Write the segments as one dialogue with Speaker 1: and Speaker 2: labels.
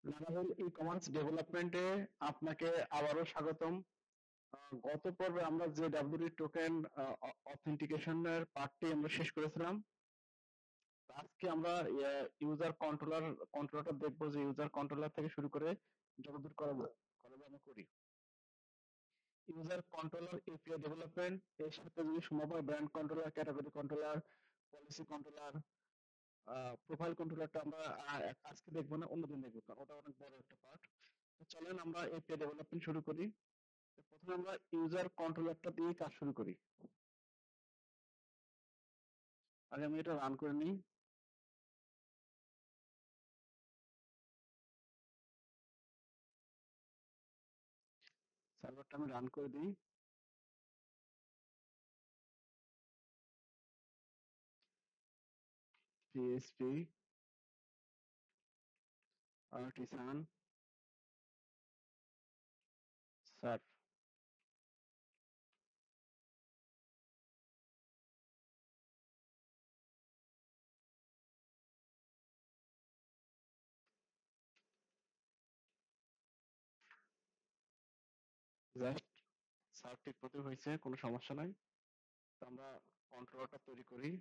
Speaker 1: Laravel e-commerce ডেভেলপমেন্টে আপনাকে আবারও স্বাগতম। গত পর্বে আমরা যে ডাব্লিউডি টোকেন অথেন্টিকেশনের পার্টটি আমরা শেষ করেছিলাম। আজকে আমরা ইউজার কন্ট্রোলারটা দেখবো যে ইউজার কন্ট্রোলার থেকে শুরু করে যতদূর করাবো আমরা করি। ইউজার কন্ট্রোলার এপিআই ডেভেলপমেন্ট এর সাথে যদি সম্ভব হয় brand controller, category controller, policy controller, profile কন্ট্রোলারটা আমরা আজকে দেখবো না, অন্যদিন দেখবো, কারণ ওটা অনেক বড় একটা পার্ট। চলেন আমরা এপিআই ডেভেলপমেন্ট শুরু করি। প্রথমে আমরা ইউজার কন্ট্রোলারটা দিয়ে কাজ শুরু করি। আগে আমি এটা রান করে নিই। সার্ভারটা আমি রান করে দিই। PSP artisan serve. জাস্ট সার্ভটি প্রতি হয়েছে, কোনো সমস্যা নাই। তো আমরা কন্ট্রোলারটা তৈরি করি।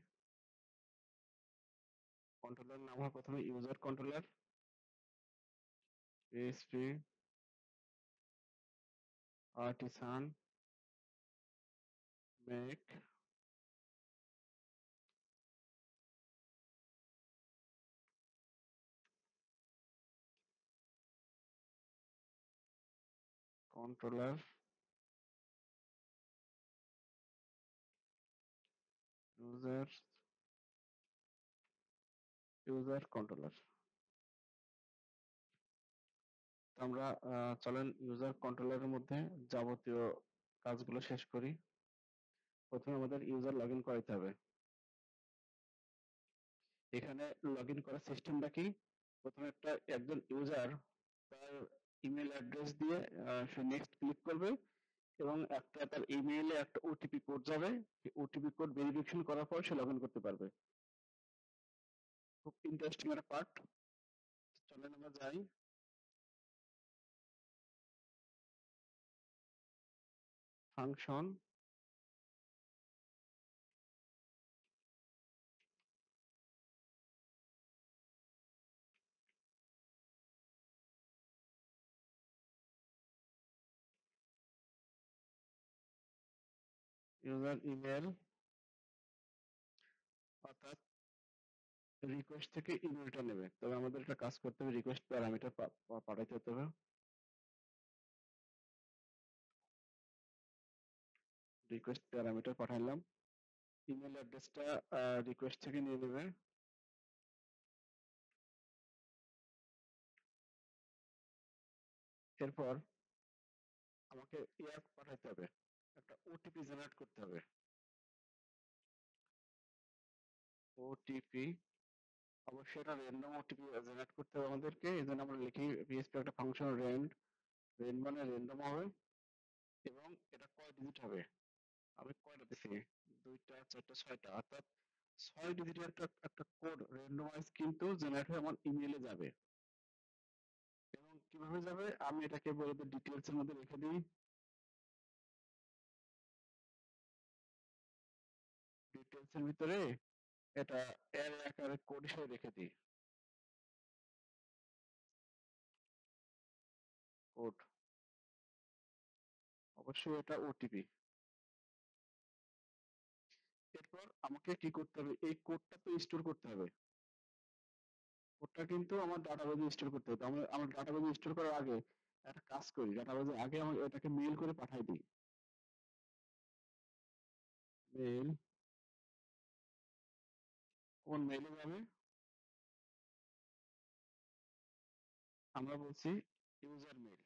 Speaker 1: কন্ট্রোলার নাম হয় প্রথমে user controller, PSP artisan make controller user controller. আমরা চলেন ইউজার কন্ট্রোলারের মধ্যে যাবতীয় কাজগুলো শেষ করি। প্রথমে আমাদের ইউজার লগ ইন করাইতে হবে। এখানে লগ ইন করার সিস্টেমটা কি? প্রথমে একজন ইউজার তার ইমেল অ্যাড্রেস দিয়ে সে নেক্সট ক্লিক করবে এবং তার ইমেইলে একটা ওটিপি কোড যাবে। ওটিপি কোড ভেরিফিকেশন করার পর সে লগ ইন করতে পারবে। খুব ইন্টারেস্টিং একটা পার্ট। চলেন আমরা যাই। ফাংশন, ইউজার ইমেল, অর্থাৎ রিকোয়েস্ট থেকে ইমেলটা নেবে। তবে আমাদের একটা কাজ করতে হবে, রিকোয়েস্ট প্যারামিটার পাঠাইতে হতে হবে। রিকোয়েস্ট প্যারামিটার পাঠাইলাম। ইমেল অ্যাড্রেসটা রিকোয়েস্ট থেকে নিয়ে নেবে। এরপর আমাকে পাঠাইতে হবে, একটা ওটিপি জেনারেট করতে হবে। ওটিপি অবশ্যই এটা র্যান্ডম ওটিপি জেনারেট করতে হবে আমাদেরকে। এই জন্য আমরা লিখি পিএসপি একটা ফাংশন রেন্ড মানে র্যান্ডম হবে এবং এটা কয় ডিজিট হবে। আমি কয়টা দিছি, 2টা 4টা 6টা, অর্থাৎ 6 ডিজিটের একটা কোড র্যান্ডমাইজ কিন্তু জেনারেট হয়ে আমার ইমেইলে যাবে। এবং কিভাবে যাবে আমি এটাকে বলে দিই, ডিটেলস এর মধ্যে রেখে দিই। ডিটেলস এর ভিতরে এটা এর আকারে কোড হিসেবে রেখে দিই। কোড, অবশ্যই এটা ওটিপি। এরপর আমাকে কি করতে হবে, এই কোডটা তো স্টোর করতে হবে। কোডটা কিন্তু আমার ডাটাবেজে স্টোর করতে হবে। আমার ডাটাবেজে স্টোর করার আগে একটা কাজ করি, ডাটাবেজে আগে আমি এটাকে মেইল করে পাঠাই দিই। মেইল, কোন মেইলে যাবে? আমরা বলছি user mail.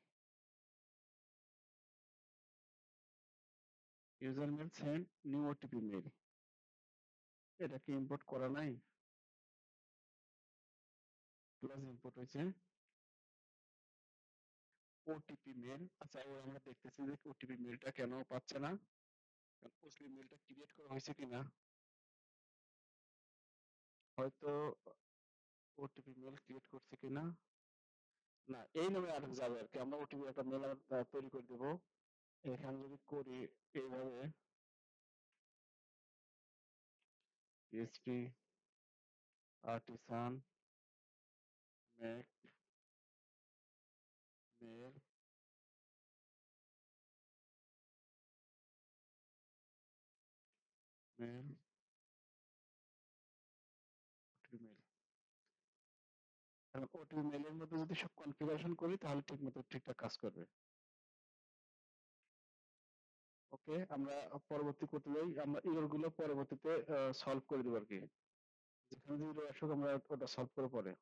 Speaker 1: User mail send new OTP mail. এটা কি ইম্পোর্ট করা নাই? প্লাস ইম্পোর্ট হয়েছে ওটিপি মেইল। আচ্ছা, এবার আমরা দেখতেছি যে ওটিপি মেইলটা কেন পাচ্ছে না, ওটিপি মেইলটা ক্রিয়েট করা হয়েছে কিনা। হয়তো ওটিপি মেইল ক্রিয়েট করছে কিনা। না, এই নামে আর যাবে আর কি। আমরা ওটিপি একটা মেল তৈরি করে দেবো। এখানে যদি করি এইভাবে PHP artisan make mail mail OTP mail, এখন ওটিপি মেলের মধ্যে যদি সব কনফিগারেশন করি তাহলে ঠিক মতো ঠিকঠাক কাজ করবে। ওকে, আমরা পরবর্তী করতে যাই, আমরা এরর গুলো পরবর্তীতে সলভ করে দেবো আর কি। যেখানে যদি এরর আসুক আমরা ওটা সলভ করে পরে।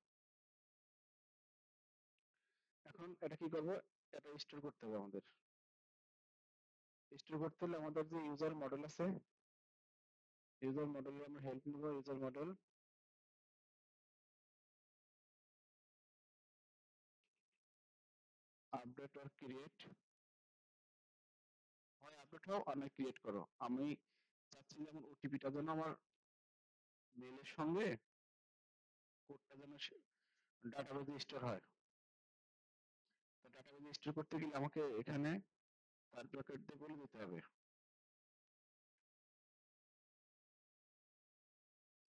Speaker 1: এখন এটা কি করবো, এটা স্টোর করতে হবে আমাদের। স্টোর করতে হলে আমাদের যে ইউজার মডেল আছে, ইউজার মডেলে আমরা হেল্প নিব, ইউজার মডেল আপডেট আর ক্রিয়েট, হয় আপডেট হও আর নয় ক্রিয়েট করো। আমি চাচ্ছি যেমন ওটিপিটা যেন আমার মেলের সঙ্গে কোডটা যেন ডাটাবেজে স্টোর হয়। তো ডাটাবেজে স্টোর করতে গেলে আমাকে এখানে তার ব্র্যাকেট দিয়ে বলে দিতে হবে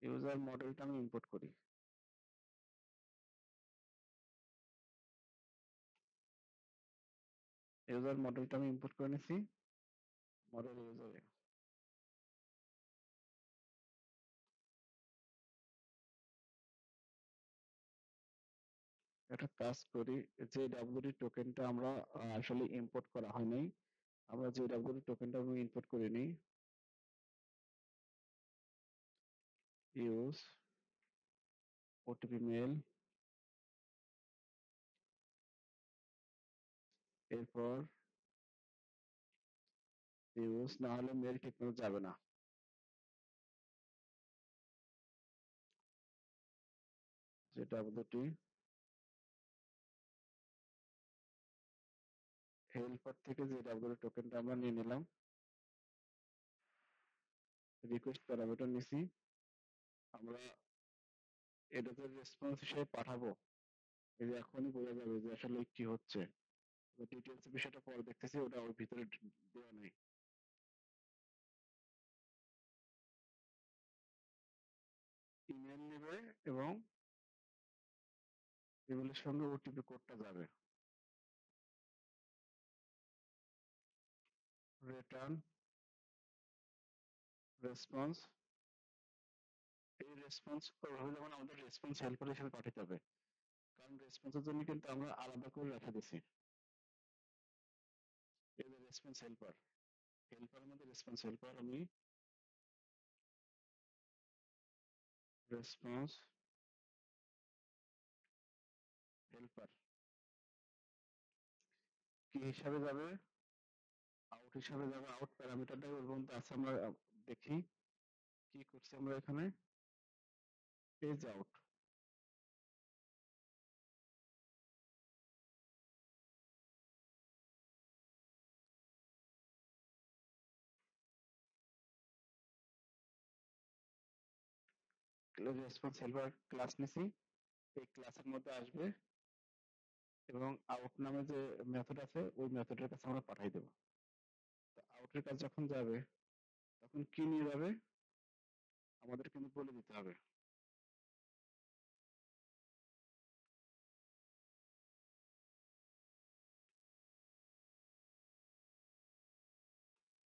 Speaker 1: ইউজার মডেলটা আমি ইম্পোর্ট করি। ইউজার মডেলটা আমি ইম্পোর্ট করে নিছি, মডেল ইউজারে। একটা কাজ করি, যে ডাব্লিউডি টোকেনটা আমরা আসলে ইম্পোর্ট করা হয় নাই, আমরা যে ডাব্লিউডি টোকেনটা আমি ইম্পোর্ট করে নিই, ইউজ ওটিপি মেল, এরপর ইউজ, না হলে মেল ঠিকমতো যাবে না। যে ডাব্লিউডি হেল্পার থেকে যে ডাব্লিউডি টোকেনটা আমরা নিয়ে নিলাম, রিকোয়েস্ট প্যারামিটার নিছি, আমরা এটাতে রেসপন্স হিসেবে পাঠাবো। এই যে এখনই বোঝা যাবে যে আসলে কি হচ্ছে। ডিটেলস বিষয়টা পরে দেখতেছি, ওটা ওর ভিতরে দেওয়া নেই। ইমেল নেবে এবং ইমেলের সঙ্গে ওটিপি কোডটা যাবে। রিটার্ন রেসপন্স, এই রেসপন্স হলে যেমন আমাদের রেসপন্স হেল্পার হিসেবে পাঠাতে হবে, কারণ রেসপন্সের জন্য কিন্তু আমরা আলাদা করে রেখে দিছি। এই যে রেসপন্স হেল্পার, হেল্পারের মধ্যে রেসপন্স হেল্পার, আমি রেসপন্স হেল্পার কি হিসাবে যাবে, আউট হিসাবে যাবে। আউট প্যারামিটারটা ওর মধ্যে আছে, আমরা দেখি কি করছি আমরা এখানে। Page out, response helper class নিছি, এই ক্লাসের মধ্যে আসবে এবং আউট নামে যে মেথড আছে ওই মেথডের কাছে আমরা পাঠাই দেবো। তো আউটের কাছে যখন যাবে তখন কি নিয়ে যাবে আমাদের কিন্তু বলে দিতে হবে।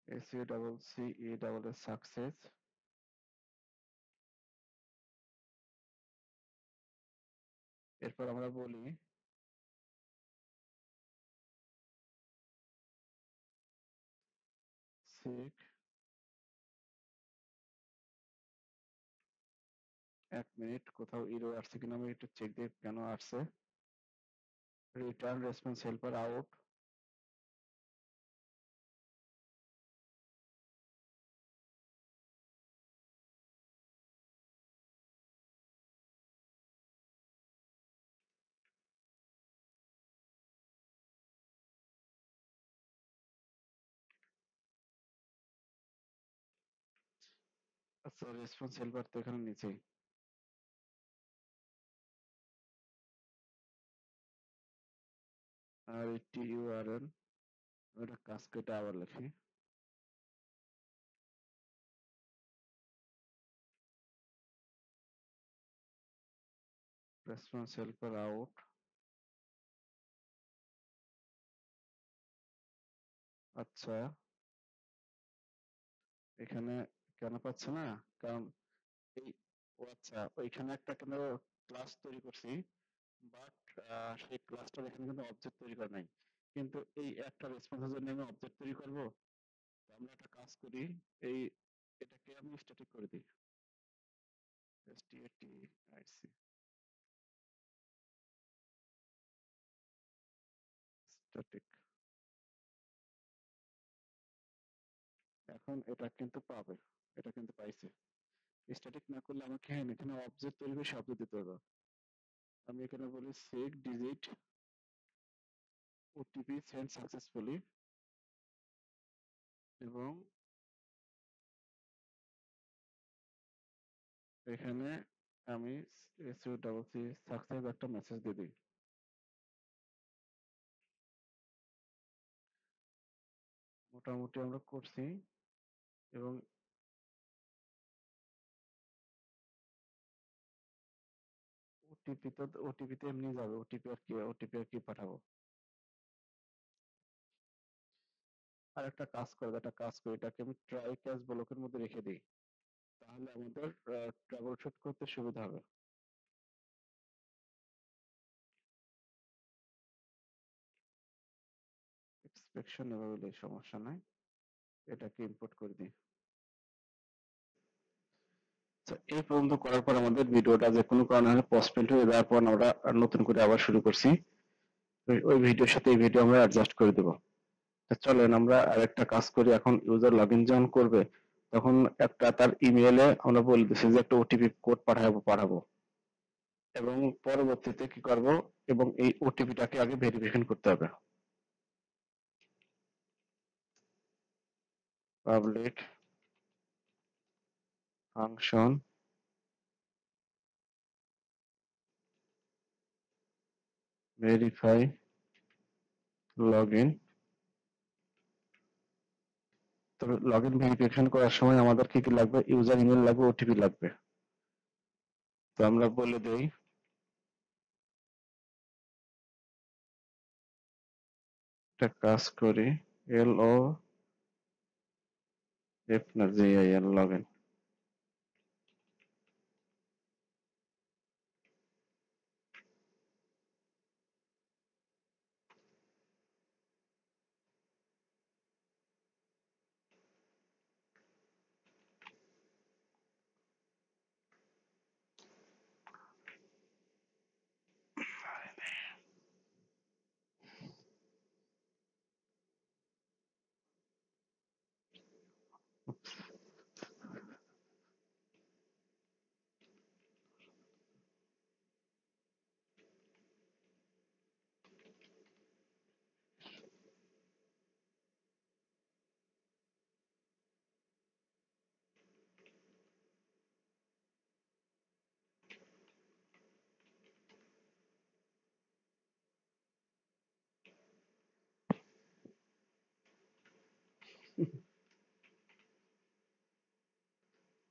Speaker 1: SUCCE সাকসেস, এরপর আমরা বলি চেক, 1 মিনিট কোথাও ইরো আসছে কিনা আমি একটু চেক দিয়ে কেন আসছে। রিটার্ন রেসপন্স হেল্পার আউট, আচ্ছা রেসপন্স হেল্পার তো এখানে নিচেই। আর এটি ইউআরএল ওটা কাজ কেটে আবার লিখি রেসপন্স হেল্পার আউট। আচ্ছা এখানে কেন পাচ্ছে না, কারণ এই আচ্ছা ওইখানে একটা কেন ক্লাস তৈরি করছি, বাট সেই ক্লাসটার এখানে কিন্তু অবজেক্ট তৈরি করা নাই। কিন্তু এই একটা রেসপন্সের জন্য আমি অবজেক্ট তৈরি করব। তো আমরা একটা কাজ করি, এই এটাকে আমি স্ট্যাটিক করে দিই, স্ট্যাটিক স্ট্যাটিক। এখন এটা কিন্তু পাবে, এটা কিন্তু পাইছে। স্ট্যাটিক না করলে আমাকে এখানে অবজেক্ট তৈরি করে শব্দ দিতে হবে। আমি এখানে বলি set digit OTP send successfully, এবং এখানে আমি SU সাকসেস একটা মেসেজ দিয়ে দিই। মোটামুটি আমরা করছি, এবং ওটিপি তো এমনি যাবে, ওটিপি আর কি পাঠাবো। আর একটা কাজ করবো, একটা কাজ করি, এটাকে আমি ট্রাই ক্যাচ ব্লকের মধ্যে রেখে দিই, তাহলে আমাদের ট্রাবল শুট করতে সুবিধা হবে। এক্সপেকশন এভাবে সমস্যা নাই, এটাকে ইম্পোর্ট করে দিই। আচ্ছা, এই পর্যন্ত করার পর আমাদের ভিডিওটা যে কোনো কারণে পসপেন্ড হয়ে যাওয়ার পর আমরা নতুন করে আবার শুরু করছি, ওই ভিডিওর সাথে এই ভিডিও আমরা অ্যাডজাস্ট করে দেবো। চলেন আমরা আরেকটা কাজ করি, এখন ইউজার লগ ইন যখন করবে তখন একটা তার ইমেইলে আমরা বলে দিচ্ছি যে একটা ওটিপি কোড পাঠাবো, এবং পরবর্তীতে কি করব, এবং এই ওটিপিটাকে আগে ভেরিফিকেশন করতে হবে। Public function verify log in. তবে লগ ইন ভেরিফিকেশন করার সময় আমাদের কি কি লাগবে, ইউজার ইমেল লাগবে, ওটিপি লাগবে। তো আমরা বলে দেই একটা কাজ করি, LOF না JIN log in.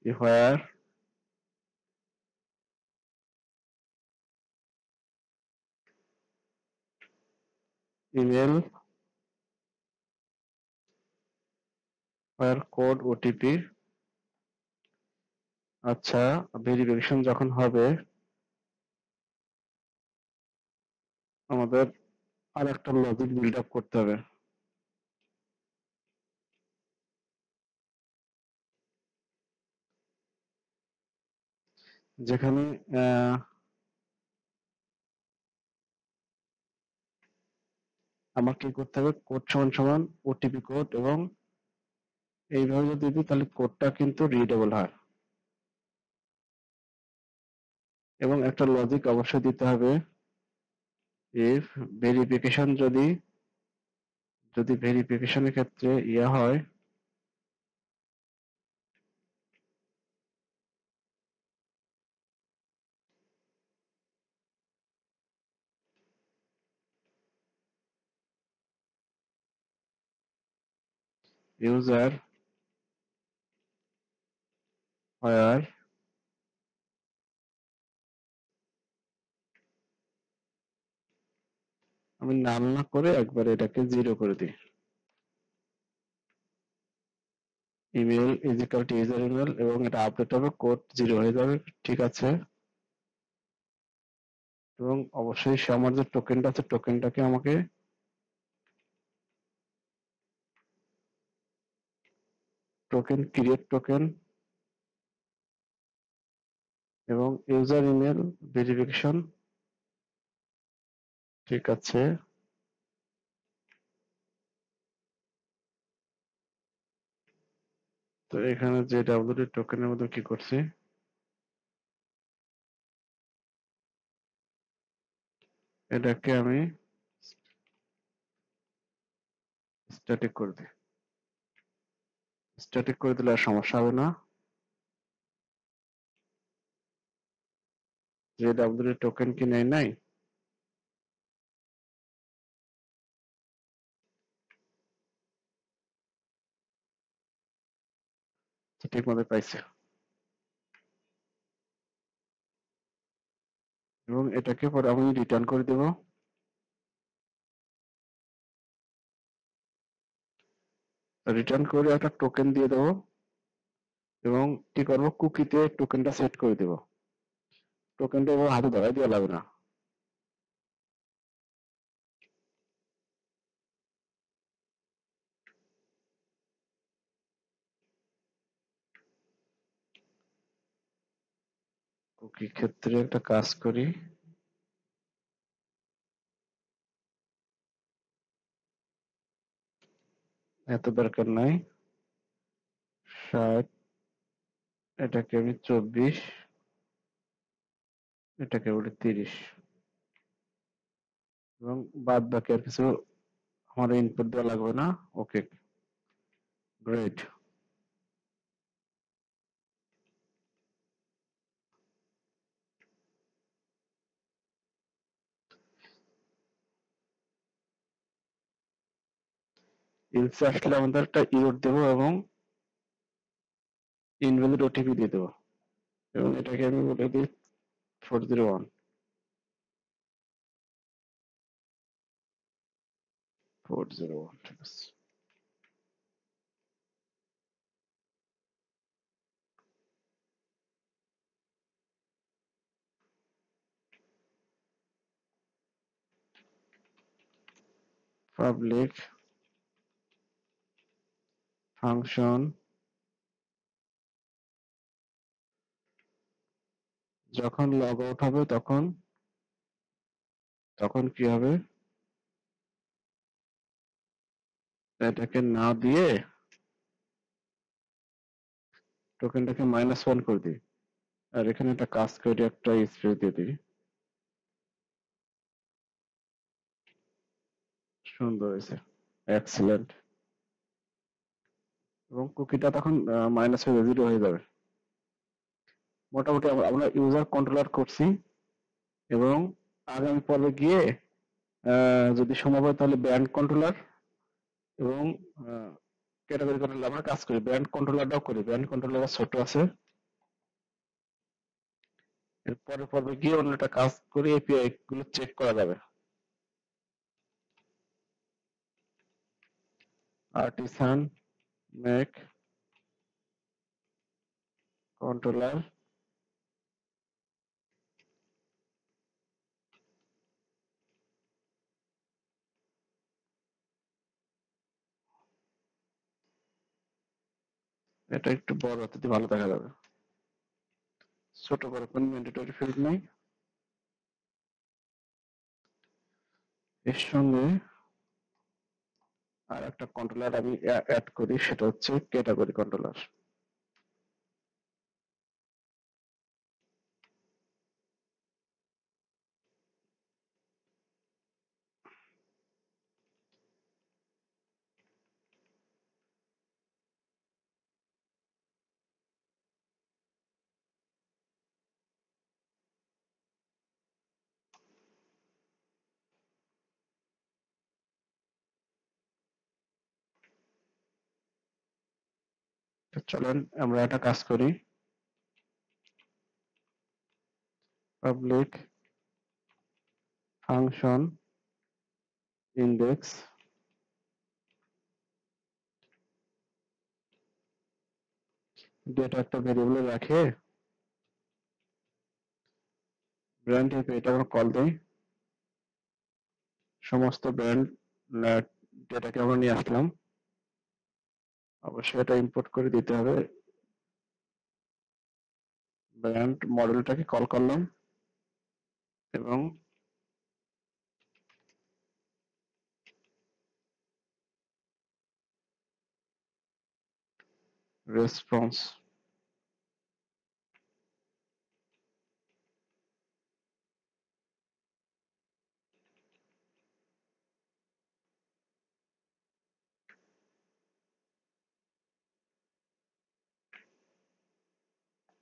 Speaker 1: Where email where code OTP. আচ্ছা, ভেরিফিকেশন যখন হবে আমাদের আর একটা লজিক বিল্ড আপ করতে হবে, যেখানে আমার কি করতে হবে, কোড সমান সমান ওটিপি কোড, এবং এইভাবে যদি দিই তাহলে কোডটা কিন্তু রিডেবল হয়। এবং একটা লজিক অবশ্যই দিতে হবে, ইফ ভেরিফিকেশন যদি ভেরিফিকেশনের ক্ষেত্রে ইয়ে হয়, ইউজার where আমি নাল না করে একবার এটাকে 0 করে দিই। Email is equal to user email এবং এটা আপডেট হবে, কোড 0 হয়ে যাবে। ঠিক আছে, এবং অবশ্যই সে আমার যে টোকেনটা আছে টোকেনটাকে আমাকে টোকেন ক্রিয়েট টোকেন এবং ইউজার ইমেল ভেরিফিকেশন। ঠিক আছে, তো এখানে যে ডাব্লিউডি টোকেনের মধ্যে কি করছি, এটাকে আমি স্ট্যাটিক করে দিই। স্ট্যাটিক করে দিলে আর সমস্যা হবে না। যে ডাব্লিউডি টোকেন কি নেই নাই, ঠিক মতো পাইছে, এবং এটাকে পরে আমি রিটার্ন করে দেব। রিটার্ন করে একটা টোকেন দিয়ে দেবো এবং কি করবো, কুকিতে টোকেনটা সেট করে দেবো। টোকেনটা এবং হাতে ধরাই দেওয়া লাগবে না। কুকি ক্ষেত্রে একটা কাজ করি, এত দরকার নাই, 60, এটাকে আমি 24, এটাকে বলি 30, এবং বাদ বাকি আর কিছু আমার ইনপুট দেওয়া লাগবে না। ওকে, গ্রেট। ইলসে আসলে আমাদের একটা ইউর দেবো এবং ইনভ্যালিড ওটিপি দিয়ে দেবো, এবং এটাকে আমি বলে দিই 401, 401। ঠিক আছে, পাবলিক ফাংশন যখন লগ আউট হবে তখন তখন কি হবে, এটাকে না দিয়ে টোকেনটাকে -1 করে দিই, আর এখানে একটা কাজ করে একটা স্পেস দিয়ে দিই। সুন্দর হয়েছে, এক্সিলেন্ট। এবং কুকিটা তখন মাইনাস হয়ে 0 হয়ে যাবে। মোটামুটি আমরা ইউজার কন্ট্রোলার করছি, এবং আগামী পর্বে গিয়ে যদি সম্ভব হয় তাহলে ব্যান্ড কন্ট্রোলার এবং ক্যাটাগরি কন্ট্রোলার আমরা কাজ করি, ব্যান্ড কন্ট্রোলারটাও করি, ব্যান্ড কন্ট্রোলার ছোট আছে। এর পরের পর্বে গিয়ে অন্য একটা কাজ করি, এপিআই গুলো চেক করা যাবে। আর্টিসান মেক কন্ট্রোলার, এটা একটু বড় হতে ভালো দেখা যাবে, ছোট করে কোন ম্যান্ডেটরি ফিল্ড নেই। এর সঙ্গে আর একটা কন্ট্রোলার আমি অ্যাড করি, সেটা হচ্ছে ক্যাটাগরি কন্ট্রোলার। তো চলেন আমরা একটা কাজ করি, পাবলিক ফাংশন ইন্ডেক্স ডেটা একটা ভেরিয়েবলে রাখে ব্র্যান্ড হিসেবে এটা আমরা কল দেই, সমস্ত ব্র্যান্ড ডেটাকে আমরা নিয়ে আসলাম, অবশ্যই এটা ইম্পোর্ট করে দিতে হবে, ব্র্যান্ড মডেলটাকে কল করলাম এবং রেসপন্স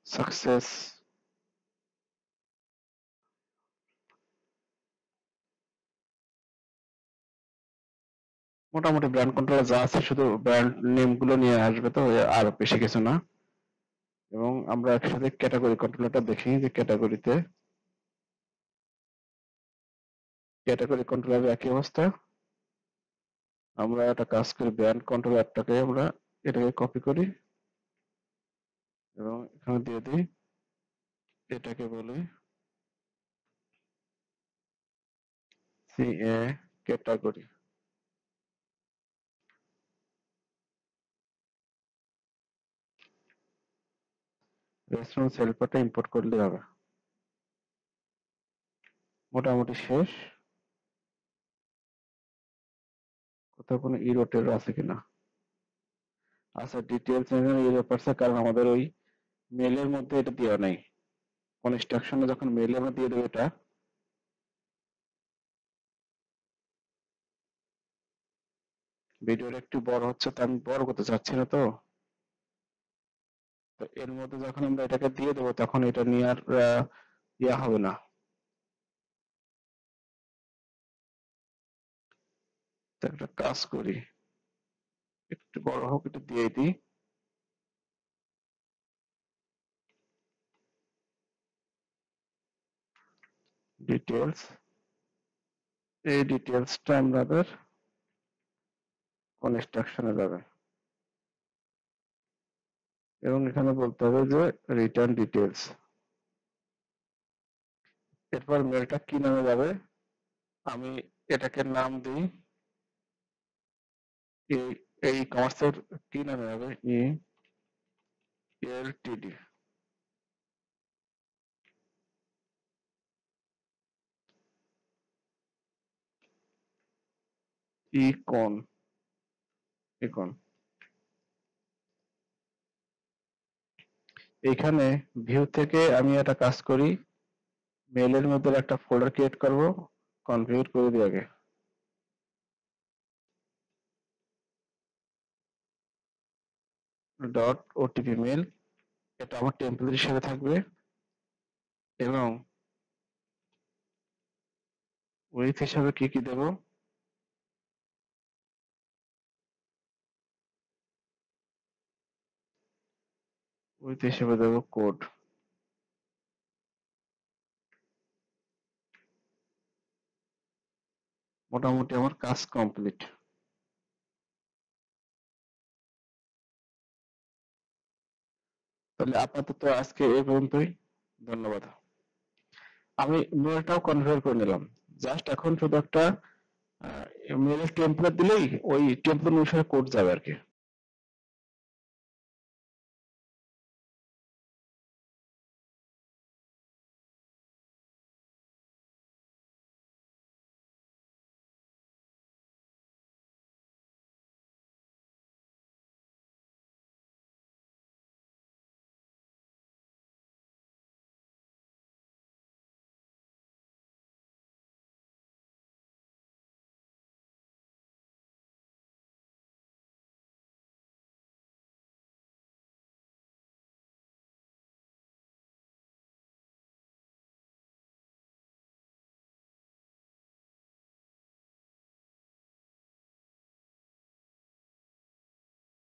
Speaker 1: সাকসেস। মোটামুটি ব্র্যান্ড কন্ট্রোলার যা আছে শুধু ব্র্যান্ড নেম গুলো নিয়ে আসবে, তো আর বেশি কিছু না। এবং আমরা একসাথে ক্যাটাগরি কন্ট্রোলারটা দেখি যে ক্যাটাগরি কন্ট্রোলারের একই অবস্থা। আমরা একটা কাজ করি, ব্র্যান্ড কন্ট্রোলারটাকে আমরা এটাকে কপি করি এবং এখানে দিয়ে দিই, এটাকে বলি সিএ ক্যাটাগরি। রেসপন্স হেল্পারটা ইম্পোর্ট করলে হবে। মোটামুটি শেষ। কোথাও কোনো ইরোটের আছে কিনা? আচ্ছা, ডিটেলস এখানে ইরোর পারছে, কারণ আমাদের ওই মেলের মধ্যে এটা দেওয়া নাই। কনস্ট্রাকশনে যখন মেলে আমরা দিয়ে দেবো এটা, ভিডিওটা একটু বড় হচ্ছে, তো আমি বড় করতে চাচ্ছি না, তো তো এর মধ্যে যখন আমরা এটাকে দিয়ে দেবো তখন এটা নিয়ে আর ইয়া হবে না। তো একটা কাজ করি, একটু বড় হোক, এটা দিয়ে দিই, ডিটেলস। এই ডিটেলসটা আমাদের কনস্ট্রাকশনে যাবে এবং এখানে বলতে হবে যে রিটার্ন ডিটেলস। এরপর মেলটা কি নামে যাবে, আমি এটাকে নাম দিই, এই এই কমার্সের কি নামে যাবে, এলটিডি। ইকন ইকন এখানে ভিউ থেকে আমি একটা কাজ করি, মেলের মধ্যে একটা ফোল্ডার ক্রিয়েট করব, কনফিগার করে দিই আগে। ডট ওটিপি মেল, এটা আমার টেমপ্লেট হিসেবে থাকবে এবং উইথ হিসাবে কি কি দেব, উইথ হিসেবে দেব কোড। মোটামুটি আমার কাজ কমপ্লিট। তাহলে আপাতত আজকে এই পর্যন্তই, ধন্যবাদ। আমি মেলটাও কনফিগার করে নিলাম, জাস্ট এখন শুধু একটা মেলের টেমপ্লেট দিলেই ওই টেমপ্লেট অনুসারে কোড যাবে আর কি।